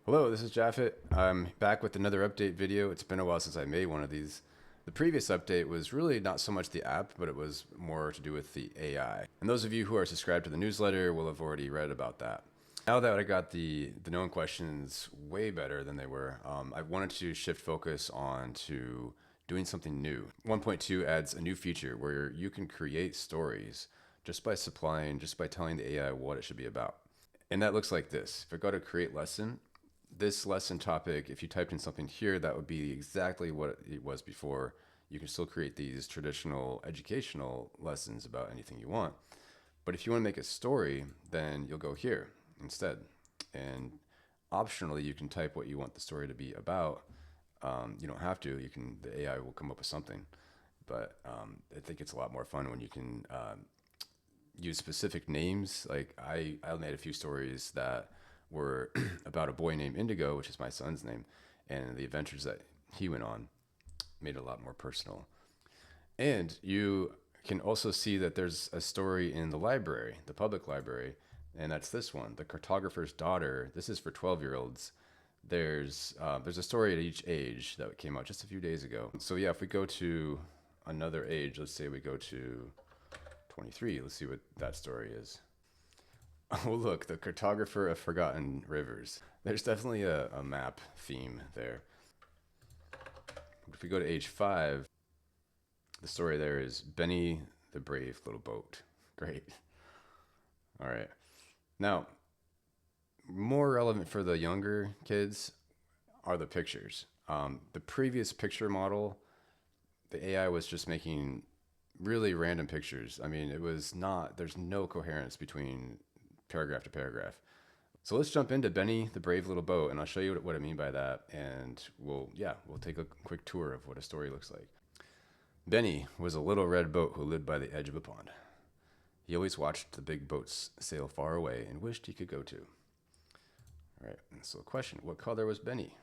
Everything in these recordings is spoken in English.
Hello, this is Japheth. I'm back with another update video. It's been a while since I made one of these. The previous update was really not so much the app, but it was more to do with the AI. And those of you who are subscribed to the newsletter will have already read about that. Now that I got the known questions way better than they were, I wanted to shift focus on to doing something new. 1.2 adds a new feature where you can create stories just by telling the AI what it should be about. And that looks like this. If I go to create lesson, this lesson topic, if you typed in something here, that would be exactly what it was before. You can still create these traditional educational lessons about anything you want. But if you want to make a story, then you'll go here instead. And optionally, you can type what you want the story to be about. You don't have to. The AI will come up with something. But I think it's a lot more fun when you can use specific names. Like I made a few stories that were about a boy named Indigo, which is my son's name, and the adventures that he went on made it a lot more personal. And you can also see that there's a story in the library, the public library, and that's this one, The Cartographer's Daughter. This is for 12-year-olds. There's a story at each age that came out just a few days ago. So yeah, if we go to another age, let's say we go to 23, let's see what that story is. Oh, look, The Cartographer of Forgotten Rivers. There's definitely a map theme there. If we go to age 5, the story there is Benny the Brave Little Boat. Great. All right. Now, more relevant for the younger kids are the pictures. The previous picture model, the AI was just making really random pictures. I mean, there's no coherence between paragraph to paragraph. So let's jump into Benny the Brave Little Boat, and I'll show you what I mean by that, and we'll take a quick tour of what a story looks like. Benny was a little red boat who lived by the edge of a pond. He always watched the big boats sail far away and wished he could go too. All right, so question, what color was Benny?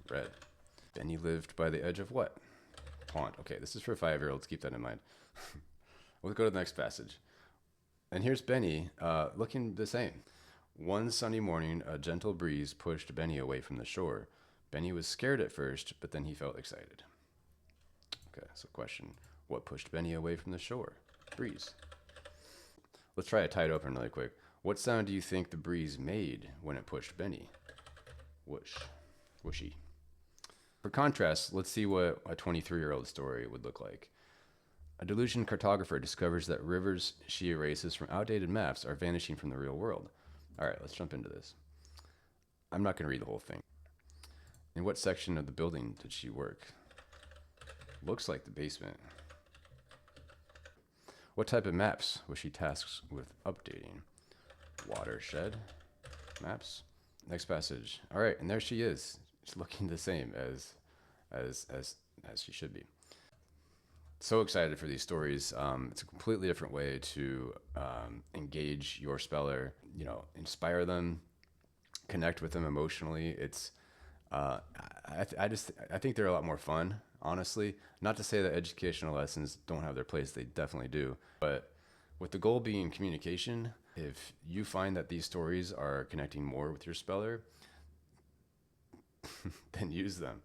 Red. Benny lived by the edge of what? Pond. Okay, this is for 5-year-olds, keep that in mind. We'll go to the next passage. And here's Benny, looking the same. One sunny morning, a gentle breeze pushed Benny away from the shore. Benny was scared at first, but then he felt excited. Okay, so question, what pushed Benny away from the shore? Breeze. Let's try a tight open really quick. What sound do you think the breeze made when it pushed Benny? Whoosh. Whooshy. For contrast, let's see what a 23-year-old story would look like. A delusioned cartographer discovers that rivers she erases from outdated maps are vanishing from the real world. All right, let's jump into this. I'm not going to read the whole thing. In what section of the building did she work? Looks like the basement. What type of maps was she tasked with updating? Watershed maps. Next passage. All right, and there she is. She's looking the same as she should be. So excited for these stories. It's a completely different way to engage your speller, inspire them, connect with them emotionally. I think they're a lot more fun, honestly. Not to say that educational lessons don't have their place, they definitely do. But with the goal being communication, if you find that these stories are connecting more with your speller, then use them.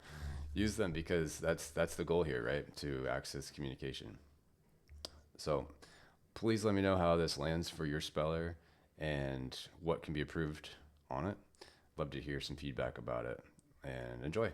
Use them because that's the goal here, right? To access communication. So please let me know how this lands for your speller and what can be improved on it. Love to hear some feedback about it, and enjoy.